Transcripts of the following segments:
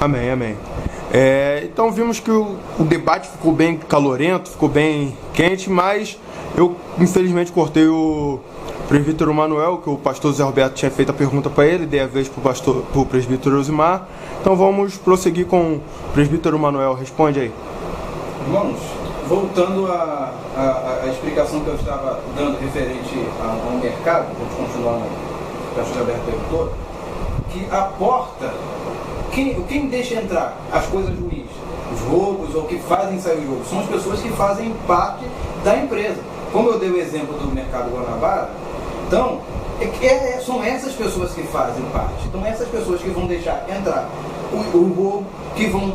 Amém, amém. Então vimos que o debate ficou bem calorento, ficou bem quente, mas eu infelizmente cortei o presbítero Manuel, que o pastor Zé Roberto tinha feito a pergunta para ele, dei a vez para o presbítero Osimar. Então vamos prosseguir com o presbítero Manuel. Responde aí. Irmãos, voltando à explicação que eu estava dando referente ao mercado, vamos continuar no que o pastor Alberto perguntou, que a porta, quem deixa entrar as coisas ruins, os roubos ou que fazem sair os roubos, são as pessoas que fazem parte da empresa. Como eu dei o exemplo do mercado Guanabara, então, são essas pessoas que fazem parte. Então, essas pessoas que vão deixar entrar o roubo, que vão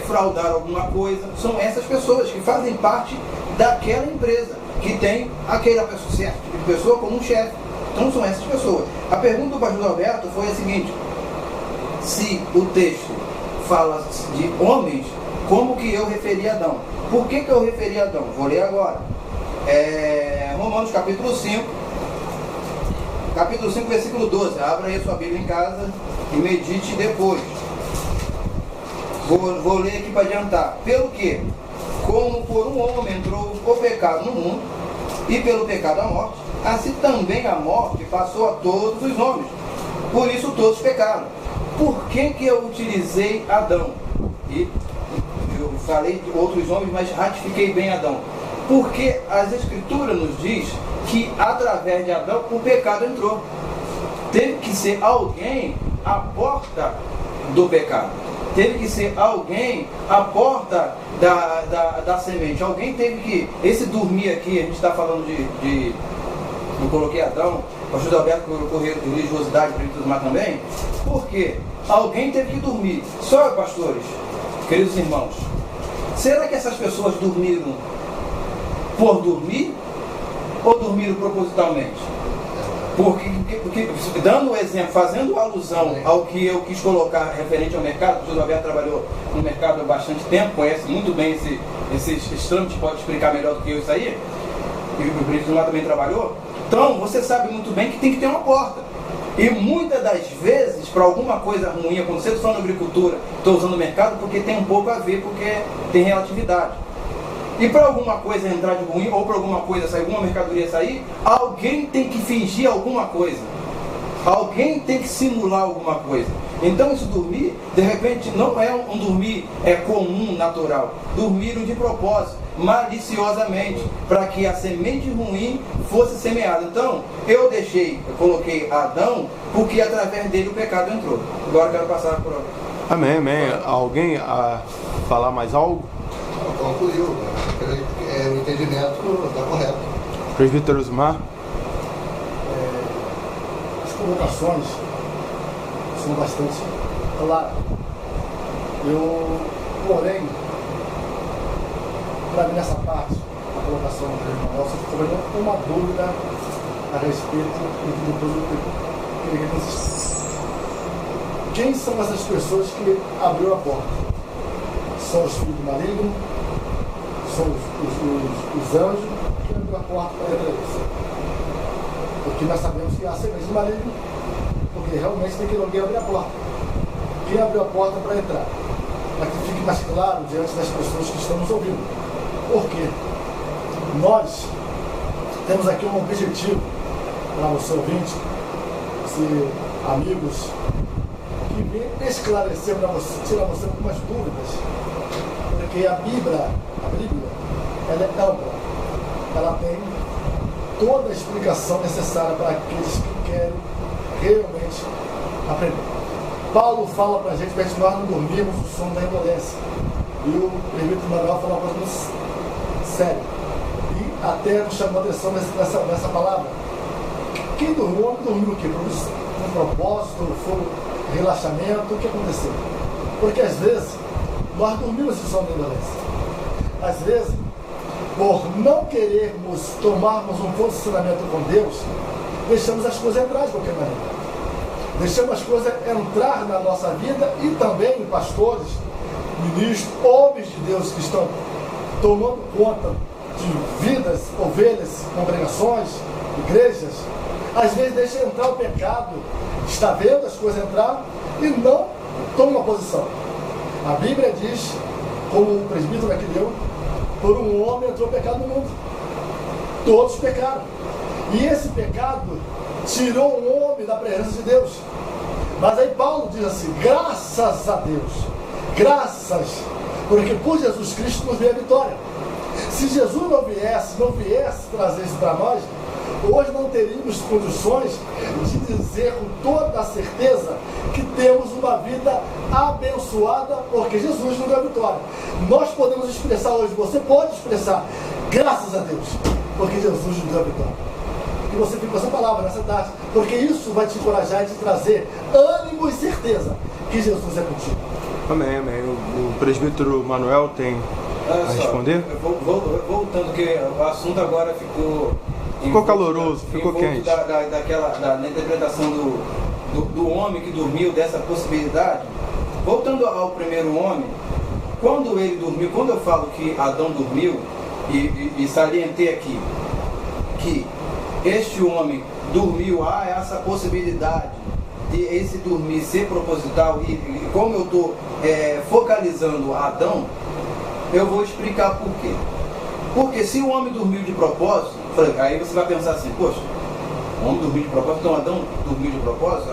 fraudar alguma coisa, são essas pessoas que fazem parte daquela empresa, que tem aquela pessoa, certo, pessoa como um chefe. Então, são essas pessoas. A pergunta do pastor Alberto foi a seguinte: se o texto fala de homens, como que eu referi a Adão? Por que eu referi a Adão? Vou ler agora. Romanos capítulo 5, versículo 12. Abra aí sua Bíblia em casa e medite depois. Vou ler aqui para adiantar. Pelo que, como por um homem entrou o pecado no mundo, e pelo pecado a morte, assim também a morte passou a todos os homens. Por isso todos pecaram. Por que eu utilizei Adão? E eu falei de outros homens, mas ratifiquei bem Adão. Porque as Escrituras nos diz que através de Adão o pecado entrou. Teve que ser alguém a porta do pecado. Teve que ser alguém a porta da semente. Alguém teve que... Esse dormir aqui, a gente está falando de eu coloquei Adão, o pastor Alberto colocou religiosidade para ele tomar também. Por quê? Alguém teve que dormir. Só, pastores, queridos irmãos, será que essas pessoas dormiram por dormir ou dormiram propositalmente? Porque dando o exemplo, fazendo alusão ao que eu quis colocar referente ao mercado, o pastor Alberto trabalhou no mercado há bastante tempo, conhece muito bem esses trâmites, pode explicar melhor do que eu isso aí, e o presbítero lá também trabalhou. Então, você sabe muito bem que tem que ter uma porta. E muitas das vezes, para alguma coisa ruim acontecer, estou falando agricultura, estou usando o mercado porque tem um pouco a ver, porque tem relatividade. E para alguma coisa entrar de ruim, ou para alguma coisa sair, alguma mercadoria sair, alguém tem que fingir alguma coisa. Alguém tem que simular alguma coisa. Então isso dormir, de repente, não é um dormir comum, natural. Dormiram de propósito, maliciosamente, para que a semente ruim fosse semeada. Então, eu coloquei Adão, porque através dele o pecado entrou. Agora eu quero passar por... Amém, amém. Alguém a falar mais algo? Concluiu, o entendimento está correto. Presbítero Osimar? As colocações são bastante claras. Porém, para mim nessa parte, a colocação do irmão Nelson, ficou uma dúvida a respeito do que depois eu queria insistir. Quem são essas pessoas que abriu a porta? São os filhos malignos? São os anjos que abriu a porta para eles? Porque nós sabemos que há sementes do maligno, porque realmente tem que alguém abrir a porta. Quem abriu a porta para entrar? Para que fique mais claro diante das pessoas que estão nos ouvindo. Porque nós temos aqui um objetivo para você ouvinte, amigos, que vem esclarecer para você, tirar você algumas dúvidas. Porque a Bíblia, ela é ampla. Ela tem toda a explicação necessária para aqueles que querem realmente aprender. Paulo fala para a gente nós não dormirmos o sono da indolência. E o presbítero Manuel fala uma coisa muito séria. E até nos chamou a atenção nessa palavra. Quem dormiu, o homem dormiu o quê? Um propósito, foi relaxamento, o que aconteceu? Porque às vezes nós dormimos o sono da indolência. Às vezes, por não querermos tomarmos um posicionamento com Deus, deixamos as coisas entrar de qualquer maneira. Deixamos as coisas entrar na nossa vida e também pastores, ministros, homens de Deus que estão tomando conta de vidas, ovelhas, congregações, igrejas, às vezes deixa entrar o pecado, está vendo as coisas entrar e não tome uma posição. A Bíblia diz, como o presbítero aqui deu, por um homem entrou o pecado no mundo. Todos pecaram. E esse pecado tirou um homem da presença de Deus. Mas aí Paulo diz assim, graças a Deus, graças, porque por Jesus Cristo nos veio a vitória. Se Jesus não viesse trazer isso para nós, hoje não teríamos condições de dizer com toda a certeza que temos uma vida abençoada, porque Jesus nos deu a vitória. Nós podemos expressar hoje, você pode expressar, graças a Deus, porque Jesus nos deu a vitória. Que você fique com essa palavra nessa tarde, porque isso vai te encorajar e te trazer ânimo e certeza que Jesus é contigo. Amém, amém. O presbítero Manuel tem a responder? Voltando, que o assunto agora ficou caloroso, ficou quente. Da interpretação do homem que dormiu, dessa possibilidade. Voltando ao primeiro homem, quando ele dormiu, quando eu falo que Adão dormiu, e salientei aqui, que este homem dormiu, há essa possibilidade de esse dormir ser proposital, e como eu estou focalizando Adão, eu vou explicar por quê. Porque se o homem dormiu de propósito, aí você vai pensar assim, poxa, o homem dormiu de propósito, então Adão dormiu de propósito?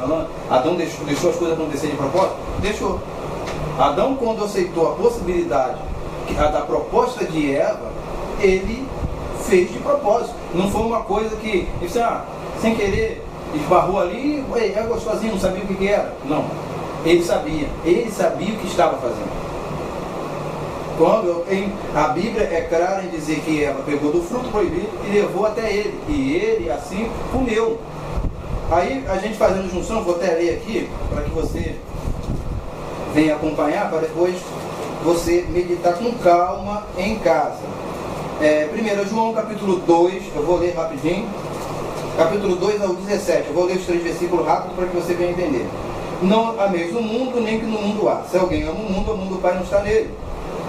Adão deixou as coisas acontecer de propósito? Deixou. Adão, quando aceitou a possibilidade da proposta de Eva, ele fez de propósito. Não foi uma coisa que, sem querer, esbarrou ali, é gostosinho, não sabia o que era. Não, ele sabia o que estava fazendo. A Bíblia é clara em dizer que Eva pegou do fruto proibido e levou até ele, e ele assim comeu. Aí a gente fazendo junção, vou até ler aqui para que você venha acompanhar, para depois você meditar com calma em casa. 1 João capítulo 2, eu vou ler rapidinho, capítulo 2 ao 17, eu vou ler os 3 versículos rápido para que você venha entender. Não ameis o mundo, nem que no mundo há. Se alguém ama o mundo do Pai não está nele.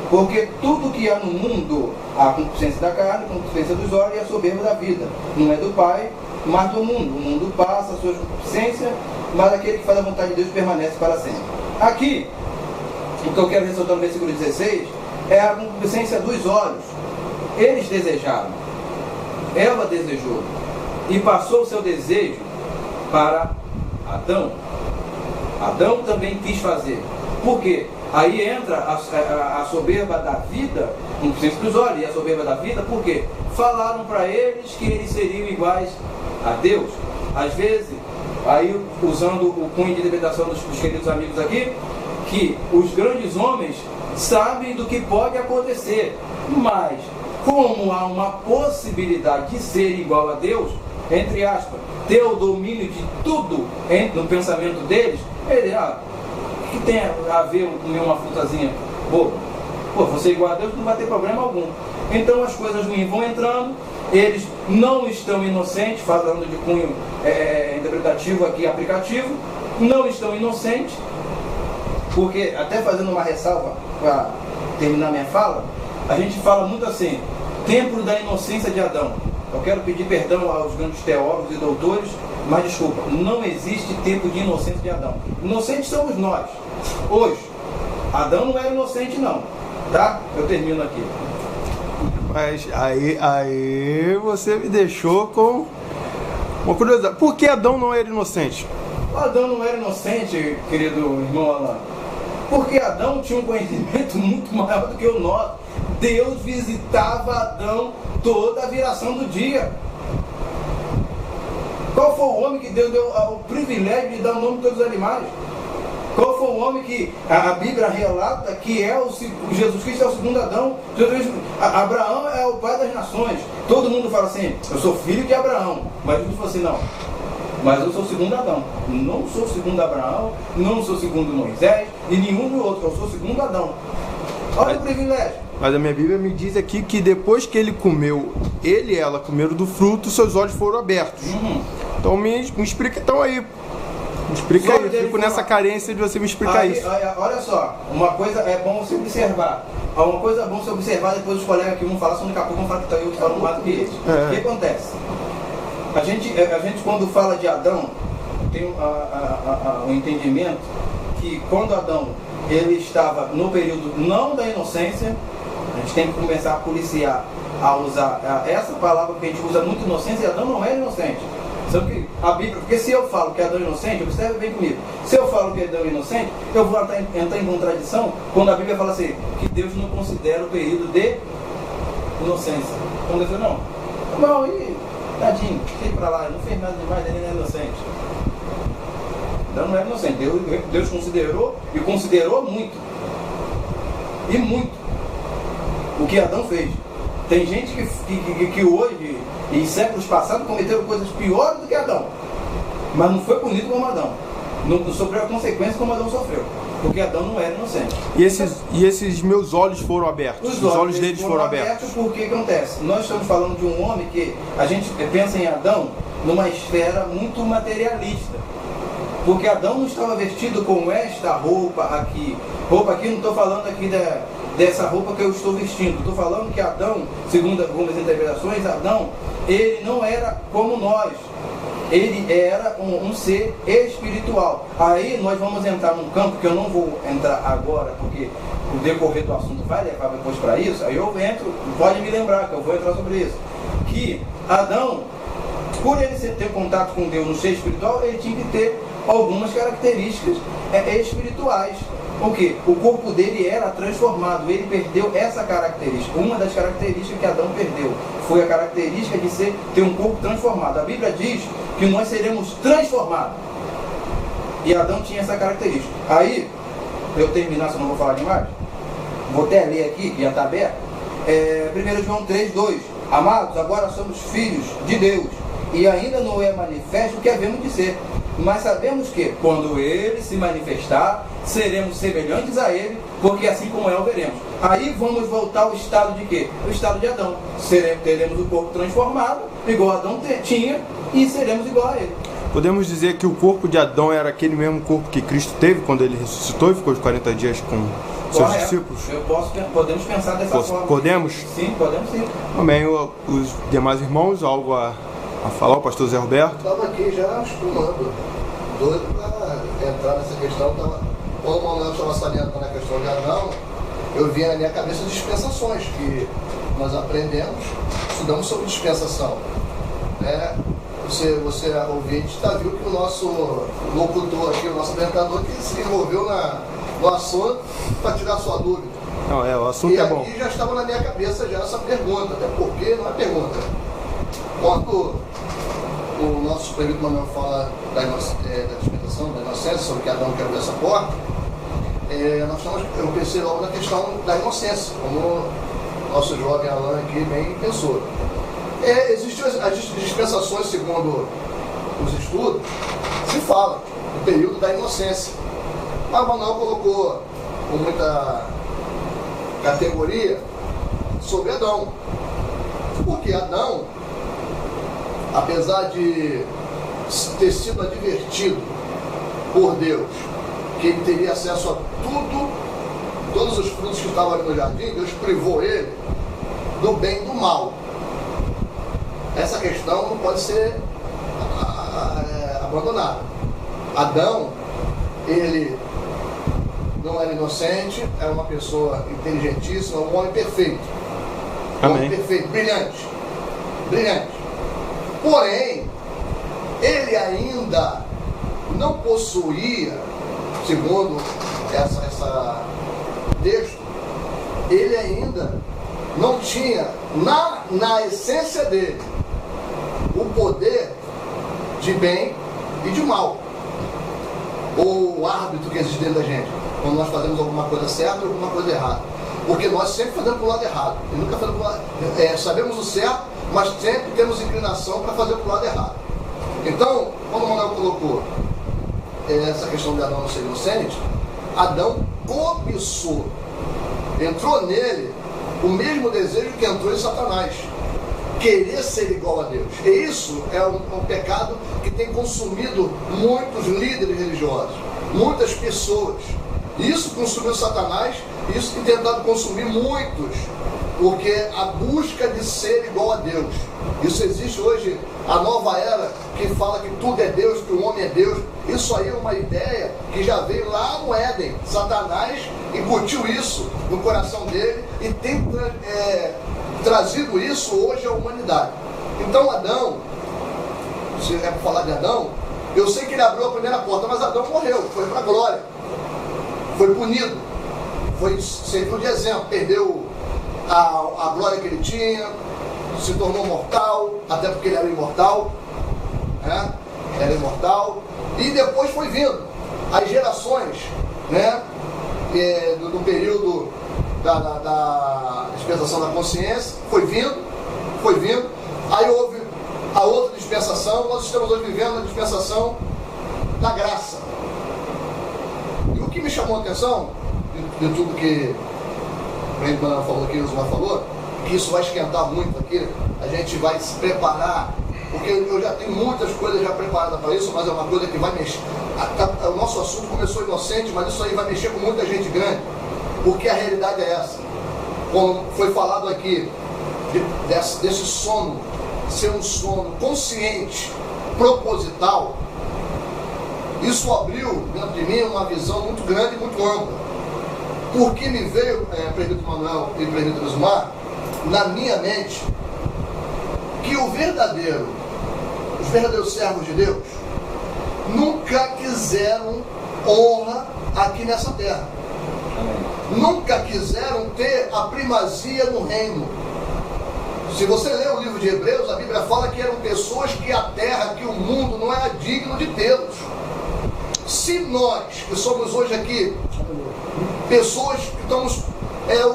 Porque tudo que há no mundo, a concupiscência da carne, a concupiscência dos olhos e a soberba da vida, não é do Pai, mas do mundo. O mundo passa, a sua concupiscência, mas aquele que faz a vontade de Deus permanece para sempre. Aqui, o que eu quero ressaltar no versículo 16, é a concupiscência dos olhos. Eles desejaram, Eva desejou, e passou o seu desejo para Adão. Adão também quis fazer. Por quê? Aí entra a soberba da vida, não precisa dos olhos, e a soberba da vida, por quê? Falaram para eles que eles seriam iguais a Deus. Às vezes, aí usando o cunho de interpretação dos queridos amigos aqui, que os grandes homens sabem do que pode acontecer, mas como há uma possibilidade de ser igual a Deus, entre aspas, ter o domínio de tudo no pensamento deles, ele, o que tem a ver comer uma frutazinha boa? Você igual a Deus não vai ter problema algum. Então as coisas ruins vão entrando, eles não estão inocentes, falando de cunho interpretativo aqui, aplicativo, não estão inocentes, porque, até fazendo uma ressalva para terminar minha fala, a gente fala muito assim, templo da inocência de Adão. Eu quero pedir perdão aos grandes teólogos e doutores, mas desculpa, não existe tempo de inocência de Adão. Inocentes somos nós. Hoje, Adão não era inocente não, tá? Eu termino aqui. Mas aí você me deixou com uma curiosidade. Por que Adão não era inocente? Adão não era inocente, querido irmão Alan, porque Adão tinha um conhecimento muito maior do que o nosso. Deus visitava Adão toda a viração do dia. Qual foi o homem que Deus deu o privilégio de dar o nome de todos os animais? Qual foi o homem que a Bíblia relata que Jesus Cristo é o segundo Adão? Abraão é o pai das nações. Todo mundo fala assim, eu sou filho de Abraão. Mas Jesus falou assim, não, mas eu sou o segundo Adão. Não sou o segundo Abraão, não sou o segundo Moisés, e nenhum do outro, eu sou o segundo Adão. Olha o privilégio. Mas a minha Bíblia me diz aqui que depois que ele comeu, ele e ela comeram do fruto, seus olhos foram abertos. Então me explica então aí. Me explica aí, eu fico nessa carência de você me explicar isso. Olha só, uma coisa é bom você observar. Uma coisa é bom você observar, depois os colegas aqui vão falar, só daqui a pouco vão falar que tá eu que falo mais do que eles. O que acontece? A gente quando fala de Adão, tem um entendimento que quando Adão ele estava no período não da inocência, a gente tem que começar a policiar, a usar essa palavra que a gente usa muito, inocência, e Adão não era inocente. Sabe que a Bíblia, porque se eu falo que Adão é inocente, observe bem comigo, se eu falo que Adão é inocente, eu vou entrar em contradição quando a Bíblia fala assim, que Deus não considera o período de inocência. Então Deus fala, não, e tadinho, fique pra lá, não fez nada demais, ele não é inocente. Adão não era inocente, Deus considerou, e considerou muito, e muito, o que Adão fez. Tem gente que hoje, em séculos passados, cometeram coisas piores do que Adão, mas não foi punido como Adão, não sofreu a consequência como Adão sofreu, porque Adão não era inocente. E esses meus olhos foram abertos, os olhos deles foram abertos. Porque acontece? Nós estamos falando de um homem que a gente pensa em Adão numa esfera muito materialista, porque Adão não estava vestido com esta roupa aqui, não estou falando aqui dessa roupa que eu estou vestindo. Estou falando que Adão, segundo algumas interpretações, Adão, ele não era como nós. Ele era um ser espiritual. Aí nós vamos entrar num campo que eu não vou entrar agora, porque o decorrer do assunto vai levar depois para isso. Aí eu entro, pode me lembrar que eu vou entrar sobre isso. Que Adão, por ele ter contato com Deus no ser espiritual, ele tinha que ter algumas características espirituais. Porque o corpo dele era transformado, ele perdeu essa característica. Uma das características que Adão perdeu foi a característica de ter um corpo transformado. A Bíblia diz que nós seremos transformados. E Adão tinha essa característica. Aí, para eu terminar, se eu não vou falar demais, vou até ler aqui, que já está aberto. 1 João 3:2. Amados, agora somos filhos de Deus, e ainda não é manifesto o que havemos de ser. Mas sabemos que, quando Ele se manifestar, seremos semelhantes a Ele, porque assim como é, o veremos. Aí vamos voltar ao estado de quê? O estado de Adão. Teremos o corpo transformado, igual Adão tinha, e seremos igual a Ele. Podemos dizer que o corpo de Adão era aquele mesmo corpo que Cristo teve quando Ele ressuscitou e ficou os 40 dias com seus discípulos? Podemos pensar dessa forma. Podemos? Sim, podemos sim. Amém. Os demais irmãos, algo a falar, o pastor Zé Roberto? Estava aqui já espumando, doido para entrar nessa questão. Quando o Manuel estava salientando a questão de Adão, eu via na minha cabeça dispensações que nós aprendemos, estudamos sobre dispensação. Você ouvinte, viu que o nosso locutor aqui, o nosso apresentador, que se envolveu no assunto para tirar sua dúvida. Não, o assunto é bom. E aqui já estava na minha cabeça já essa pergunta, até porque não é pergunta. Quando o nosso prefeito Manuel fala da dispensação, da inocência, sobre que Adão quer abrir essa porta, eu pensei logo na questão da inocência, como o nosso jovem Alan aqui bem pensou. Existem as dispensações, segundo os estudos, se fala do período da inocência. Mas Manuel colocou com muita categoria sobre Adão. Porque Adão, apesar de ter sido advertido por Deus que ele teria acesso a todos os frutos que estavam ali no jardim, Deus privou ele do bem e do mal. Essa questão não pode ser abandonada. Adão, ele não era inocente, era uma pessoa inteligentíssima, um homem perfeito. Um homem perfeito, brilhante. Brilhante. Porém, ele ainda não possuía, segundo essa texto, ele ainda não tinha na essência dele o poder de bem e de mal, ou o árbitro que existe dentro da gente, quando nós fazemos alguma coisa certa ou alguma coisa errada, porque nós sempre fazemos pro lado errado, e nunca fazemos pro lado, sabemos o certo, mas sempre temos inclinação para fazer pro lado errado. Então, quando o Manuel colocou essa questão de Adão não ser inocente, Adão cobiçou, entrou nele o mesmo desejo que entrou em Satanás, querer ser igual a Deus. E isso é um pecado que tem consumido muitos líderes religiosos, muitas pessoas. Isso consumiu Satanás, isso tem tentado consumir muitos porque a busca de ser igual a Deus. Isso existe hoje, a nova era, que fala que tudo é Deus, que o homem é Deus. Isso aí é uma ideia que já veio lá no Éden. Satanás incutiu isso no coração dele e tem trazido isso hoje à humanidade. Então Adão, se é para falar de Adão, eu sei que ele abriu a primeira porta, mas Adão morreu, foi para a glória, foi punido, serviu de exemplo, perdeu a glória que ele tinha, se tornou mortal, até porque ele era imortal, né? Era imortal, e depois foi vindo as gerações, né? Do período da dispensação da consciência, foi vindo, aí houve a outra dispensação. Nós estamos hoje vivendo a dispensação da graça. E o que me chamou a atenção de tudo que o irmão falou aqui, o Osmar falou, que isso vai esquentar muito aqui, a gente vai se preparar, porque eu já tenho muitas coisas já preparadas para isso, mas é uma coisa que vai mexer. O nosso assunto começou inocente, mas isso aí vai mexer com muita gente grande, porque a realidade é essa. Como foi falado aqui, desse sono, ser um sono consciente, proposital, isso abriu dentro de mim uma visão muito grande e muito ampla. Porque me veio, presbítero Manuel e presbítero Osmar, na minha mente, que os verdadeiros servos de Deus nunca quiseram honra aqui nessa terra. Nunca quiseram ter a primazia no reino. Se você ler o livro de Hebreus, a Bíblia fala que eram pessoas que a terra, que o mundo não era digno de tê-los. Se nós, que somos hoje aqui, pessoas que estamos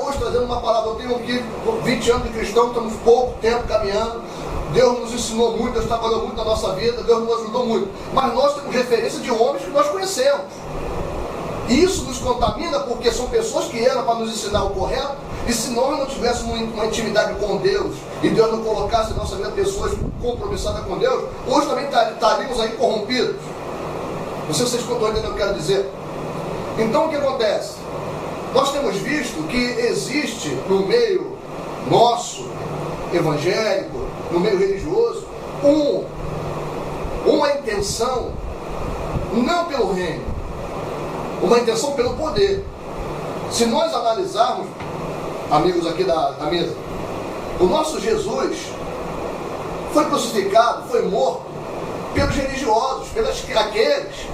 hoje trazendo uma palavra, eu tenho aqui 20 anos de cristão, estamos pouco tempo caminhando, Deus nos ensinou muito, Deus trabalhou muito na nossa vida, Deus nos ajudou muito, mas nós temos referência de homens que nós conhecemos. E isso nos contamina porque são pessoas que eram para nos ensinar o correto, e se nós não tivéssemos uma intimidade com Deus, e Deus não colocasse em nossa vida pessoas compromissadas com Deus, hoje também estaríamos aí corrompidos. Não sei se vocês estão entendendo o que eu quero dizer. Então o que acontece? Nós temos visto que existe no meio nosso, evangélico, no meio religioso, uma intenção, não pelo reino, uma intenção pelo poder. Se nós analisarmos, amigos aqui da mesa, o nosso Jesus foi crucificado, foi morto pelos religiosos, aqueles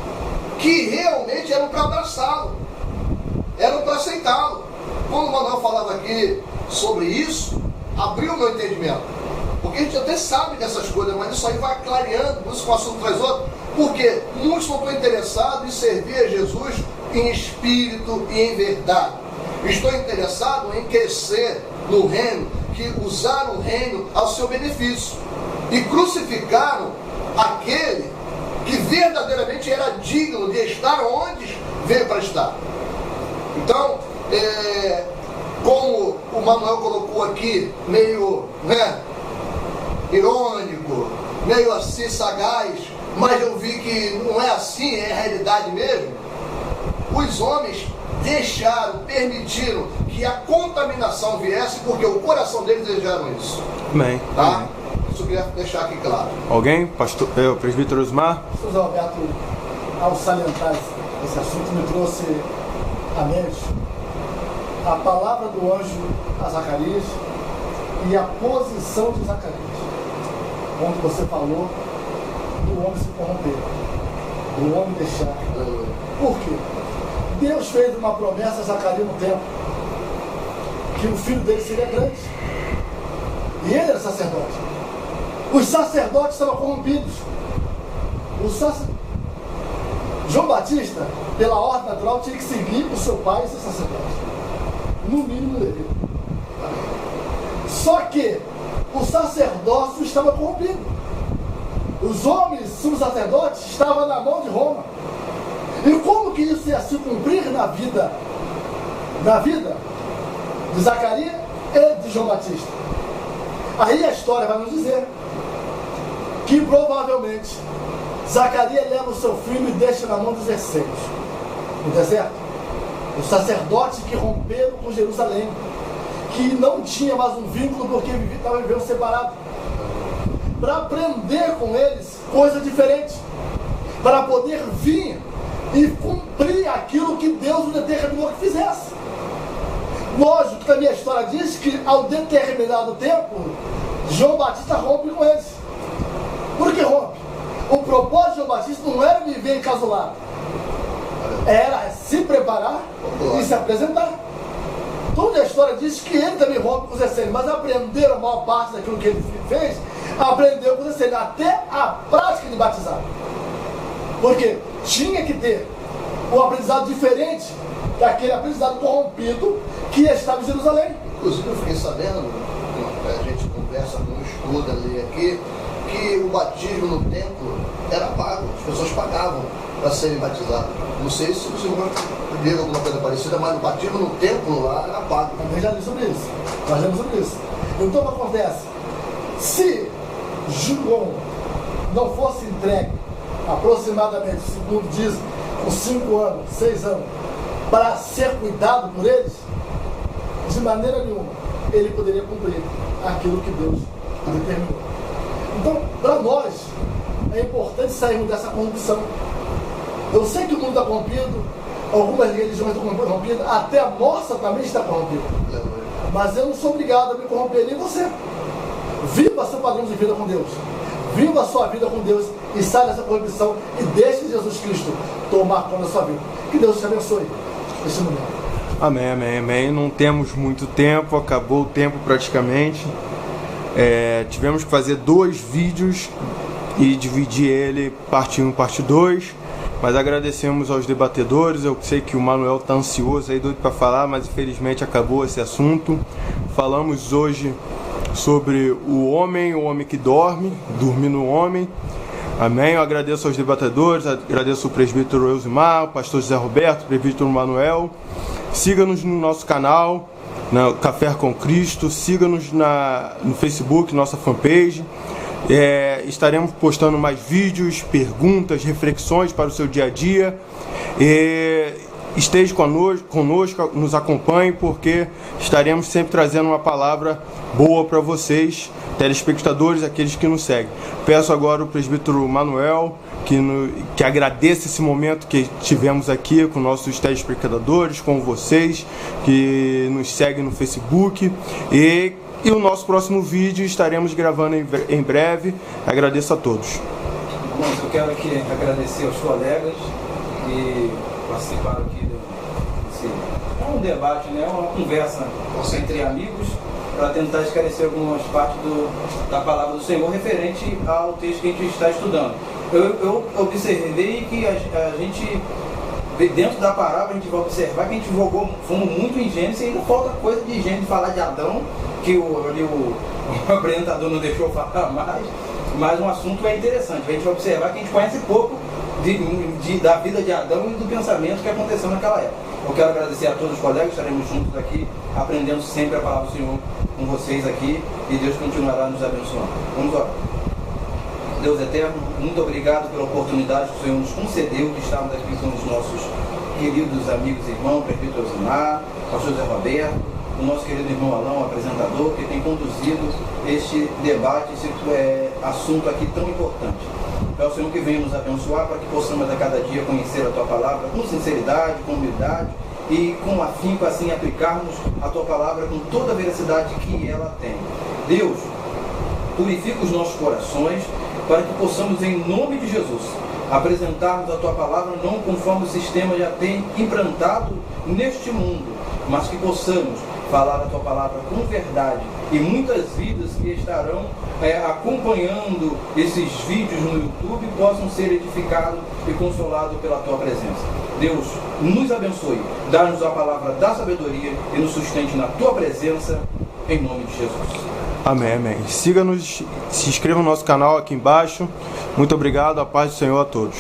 que realmente eram para abraçá-lo, eram para aceitá-lo. Quando o Manuel falava aqui sobre isso, abriu o meu entendimento, porque a gente até sabe dessas coisas, mas isso aí vai clareando, por isso que o assunto traz outro, porque muitos não estão interessados em servir a Jesus em espírito e em verdade. Estou interessado em crescer no reino, que usaram o reino ao seu benefício e crucificaram aquele que verdadeiramente era digno de estar onde veio para estar. Então, como o Manuel colocou aqui, meio irônico, meio assim sagaz, mas eu vi que não é assim, é a realidade mesmo. Os homens deixaram, permitiram que a contaminação viesse, porque o coração deles desejaram isso. Amém. Tá? Amém. Isso eu queria deixar aqui claro. Alguém? Pastor, o presbítero Osmar? Pastor Alberto, ao salientar esse assunto, me trouxe à mente a palavra do anjo a Zacarias e a posição de Zacarias, onde você falou do homem se corromper, do homem deixar. Por quê? Deus fez uma promessa a Zacarias no tempo, que o filho dele seria grande, e ele era sacerdote. Os sacerdotes estavam corrompidos. João Batista, pela ordem natural, tinha que seguir o seu pai e ser sacerdote, no mínimo dele. Só que o sacerdócio estava corrompido. Os homens, sumos sacerdotes, estavam na mão de Roma. E como que isso ia se cumprir na vida de Zacarias e de João Batista? Aí a história vai nos dizer que provavelmente Zacarias leva o seu filho e deixa na mão dos essênios, no deserto. Os sacerdotes que romperam com Jerusalém, que não tinha mais um vínculo porque estava vivendo separado. Para aprender com eles coisa diferente. Para poder vir e cumprir aquilo que Deus o determinou que fizesse. Lógico que a minha história diz que ao determinado tempo, João Batista rompe com eles. Por que rompe? O propósito de João Batista não era viver encasular, era se preparar e se apresentar. Toda a história diz que ele também rompe com os essênios, mas aprenderam a maior parte daquilo que ele fez, aprendeu com os essênios, até a prática de batizar. Porque tinha que ter um aprendizado diferente daquele aprendizado corrompido que estava em Jerusalém. Inclusive eu fiquei sabendo, a gente conversa com um estudo ali aqui, que o batismo no templo era pago, as pessoas pagavam para serem batizados. Não sei se você viu alguma coisa parecida, mas o batismo no templo lá era pago. Também já li sobre isso. Nós lemos sobre isso. Então o que acontece? Se João não fosse entregue aproximadamente, segundo dizem, com 5 anos, 6 anos, para ser cuidado por eles, de maneira nenhuma ele poderia cumprir aquilo que Deus determinou. Então, para nós, é importante sairmos dessa corrupção. Eu sei que o mundo está corrompido, algumas religiões estão corrompidas, até a nossa também está corrompida. Mas eu não sou obrigado a me corromper, nem você. Viva seu padrão de vida com Deus. Viva a sua vida com Deus e saia dessa corrupção e deixe Jesus Cristo tomar conta da sua vida. Que Deus te abençoe neste momento. Amém, amém, amém. Não temos muito tempo, acabou o tempo praticamente. Tivemos que fazer 2 vídeos e dividir ele parte 1 e parte 2. Mas agradecemos aos debatedores. Eu sei que o Manuel está ansioso aí, doido para falar, mas infelizmente acabou esse assunto. Falamos hoje sobre o homem que dorme, dormir no homem. Amém. Eu agradeço aos debatedores, agradeço o presbítero Elzimar, o pastor José Roberto, o presbítero Manuel. Siga-nos no nosso canal, no Café com Cristo. Siga-nos no Facebook, nossa fanpage. Estaremos postando mais vídeos, perguntas, reflexões para o seu dia a dia. Esteja conosco, nos acompanhe, porque estaremos sempre trazendo uma palavra boa para vocês, telespectadores, aqueles que nos seguem. Peço agora o presbítero Manuel que agradeça esse momento que tivemos aqui com nossos telespectadores, com vocês que nos seguem no Facebook. E o nosso próximo vídeo estaremos gravando em breve. Agradeço a todos. Irmãos, eu quero aqui agradecer aos colegas que participaram aqui desse... É um debate, né? É uma conversa entre amigos para tentar esclarecer algumas partes da palavra do Senhor referente ao texto que a gente está estudando. Eu observei que a gente, dentro da parábola, a gente vai observar que a gente fomos muito em Gênesis e ainda falta coisa de Gênesis, falar de Adão, que o apresentador não deixou falar mais, mas um assunto é interessante. A gente vai observar que a gente conhece pouco da vida de Adão e do pensamento que aconteceu naquela época. Eu quero agradecer a todos os colegas, estaremos juntos aqui, aprendendo sempre a palavra do Senhor com vocês aqui, e Deus continuará nos abençoando. Vamos orar. Deus eterno, muito obrigado pela oportunidade que o Senhor nos concedeu de estarmos aqui com os nossos queridos amigos e irmãos, presbítero Elzimar, pastor José Roberto, o nosso querido irmão Alão, apresentador, que tem conduzido este debate, esse assunto aqui tão importante. É o Senhor que venha nos abençoar para que possamos a cada dia conhecer a Tua Palavra com sinceridade, com humildade e com afinco, assim, aplicarmos a Tua Palavra com toda a veracidade que ela tem. Deus, purifica os nossos corações para que possamos, em nome de Jesus, apresentarmos a Tua Palavra não conforme o sistema já tem implantado neste mundo, mas que possamos falar a Tua Palavra com verdade, e muitas vidas que estarão acompanhando esses vídeos no YouTube possam ser edificados e consolados pela Tua presença. Deus, nos abençoe, dá-nos a palavra da sabedoria e nos sustente na Tua presença, em nome de Jesus. Amém, amém. Siga-nos, se inscreva no nosso canal aqui embaixo. Muito obrigado, a paz do Senhor a todos.